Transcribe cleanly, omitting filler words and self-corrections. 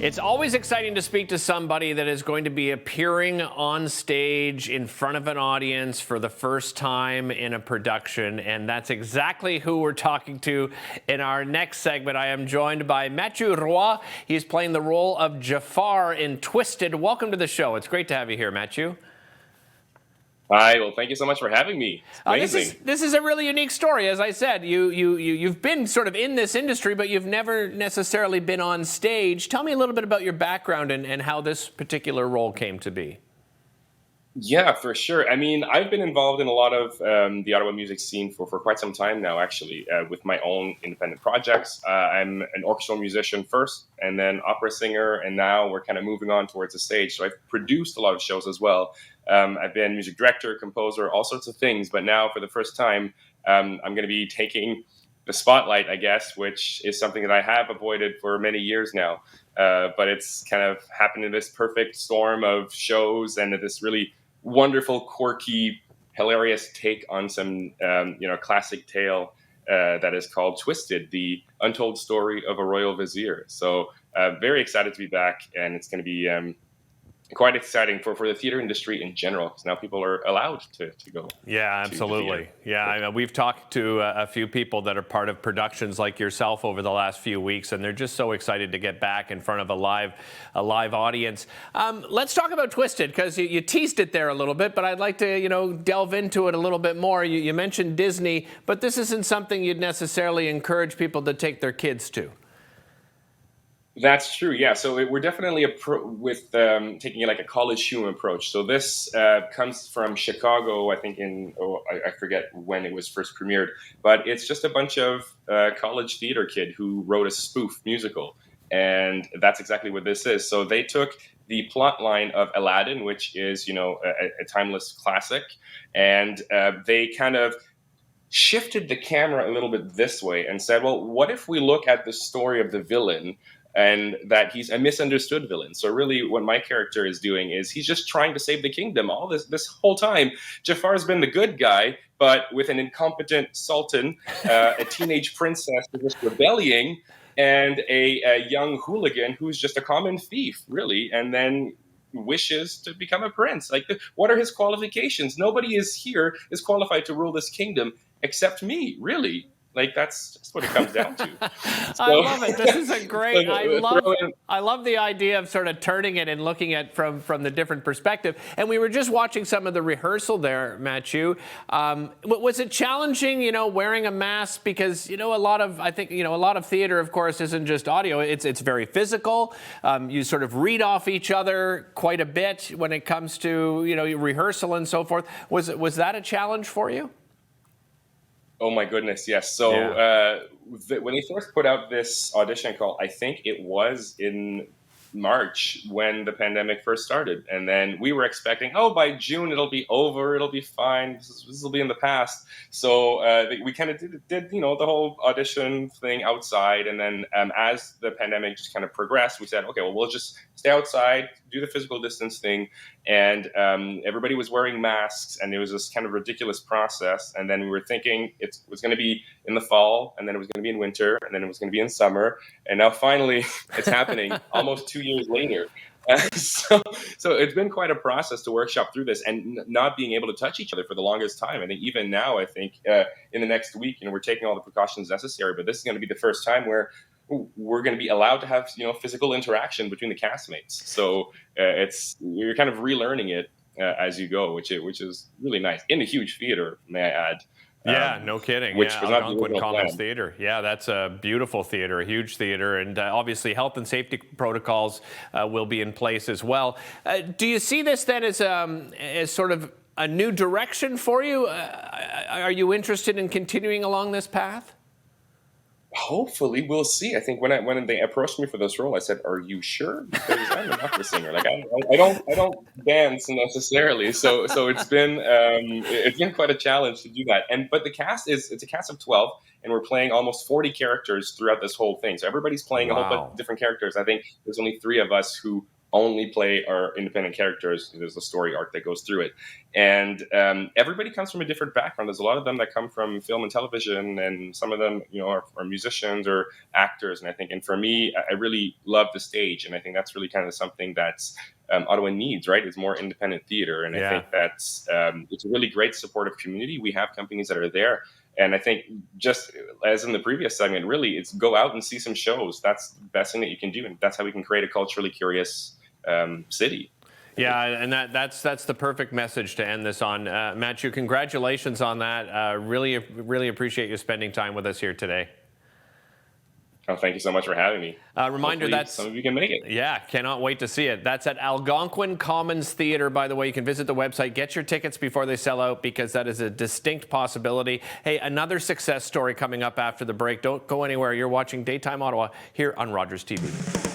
It's always exciting to speak to somebody that is going to be appearing on stage in front of an audience for the first time in a production, and that's exactly who we're talking to in our next segment. I am joined by Mathieu Roy. He's playing the role of Jafar in Twisted. Welcome to the show. It's great to have you here, Mathieu. Hi, well, thank you so much for having me. It's amazing. This is a really unique story. As I said, you've been sort of in this industry, but you've never necessarily been on stage. Tell me a little bit about your background and how this particular role came to be. Yeah, for sure. I mean, I've been involved in a lot of the Ottawa music scene for quite some time now, actually, with my own independent projects. I'm an orchestral musician first, and then opera singer, and now we're kind of moving on towards the stage. So I've produced a lot of shows as well. I've been music director, composer, all sorts of things. But now, for the first time, I'm going to be taking the spotlight, I guess, which is something that I have avoided for many years now. But it's kind of happened in this perfect storm of shows and this really wonderful, quirky, hilarious take on some, classic tale that is called Twisted, the untold story of a royal vizier. So very excited to be back, and it's going to be quite exciting for the theater industry in general, because now people are allowed to go. Yeah, absolutely. We've talked to a few people that are part of productions like yourself over the last few weeks, and they're just so excited to get back in front of a live audience. Let's talk about Twisted, because you teased it there a little bit, but I'd like to delve into it a little bit more. You mentioned Disney, but this isn't something you'd necessarily encourage people to take their kids to. That's true. Yeah. So we're definitely taking like a college humor approach. So this comes from Chicago, I think I forget when it was first premiered, but it's just a bunch of college theater kid who wrote a spoof musical. And that's exactly what this is. So they took the plot line of Aladdin, which is, a timeless classic, and they kind of shifted the camera a little bit this way and said, well, what if we look at the story of the villain, and that he's a misunderstood villain? So really what my character is doing is he's just trying to save the kingdom. All this whole time, Jafar's been the good guy, but with an incompetent sultan, a teenage princess who's just rebelling, and a young hooligan who's just a common thief, really, and then wishes to become a prince. Like, what are his qualifications? Nobody is qualified to rule this kingdom except me, really. Like, that's just what it comes down to. So, I love it. This is a great. I love the idea of sort of turning it and looking at from the different perspective. And we were just watching some of the rehearsal there, Mathieu. Was it challenging, wearing a mask? Because a lot of theater, of course, isn't just audio. It's very physical. You sort of read off each other quite a bit when it comes to rehearsal and so forth. Was that a challenge for you? Oh my goodness, yes. So when they first put out this audition call, I think it was in March when the pandemic first started. And then we were expecting, by June it'll be over, it'll be fine, this will be in the past. So we kind of did the whole audition thing outside. And then as the pandemic just kind of progressed, we said, okay, well, we'll just stay outside, do the physical distance thing. And everybody was wearing masks, and it was this kind of ridiculous process. And then we were thinking it was going to be in the fall, and then it was going to be in winter, and then it was going to be in summer. And now finally it's happening almost 2 years later. So it's been quite a process to workshop through this, and not being able to touch each other for the longest time. I think even now, in the next week, we're taking all the precautions necessary, but this is going to be the first time where we're going to be allowed to have physical interaction between the castmates. So you're kind of relearning it as you go, which is really nice in a huge theater, may I add. Yeah, no kidding. Which was not Algonquin Commons plan. Theater. Yeah, that's a beautiful theater, a huge theater, and obviously health and safety protocols will be in place as well. Do you see this then as sort of a new direction for you? Are you interested in continuing along this path? Hopefully, we'll see. I think when they approached me for this role, I said, "Are you sure?" Because I'm an opera singer. Like I don't dance necessarily. So it's been quite a challenge to do that. But the cast it's a cast of 12, and we're playing almost 40 characters throughout this whole thing. So everybody's playing a whole bunch of different characters. I think there's only 3 of us who only play our independent characters. There's a story arc that goes through it, and everybody comes from a different background. There's a lot of them that come from film and television, and some of them, are musicians or actors. And I think, and for me, I really love the stage, and I think that's really kind of something that's Ottawa needs, right? It's more independent theater, and I think that's it's a really great supportive community. We have companies that are there. And I think, just as in the previous segment, really, it's go out and see some shows. That's the best thing that you can do, and that's how we can create a culturally curious city. Yeah, and that's the perfect message to end this on. Mathieu, congratulations on that. Really appreciate you spending time with us here today. Oh, thank you so much for having me. Reminder that some of you can make it. Yeah, cannot wait to see it. That's at Algonquin Commons Theatre, by the way. You can visit the website, get your tickets before they sell out, because that is a distinct possibility. Hey, another success story coming up after the break. Don't go anywhere. You're watching Daytime Ottawa here on Rogers TV.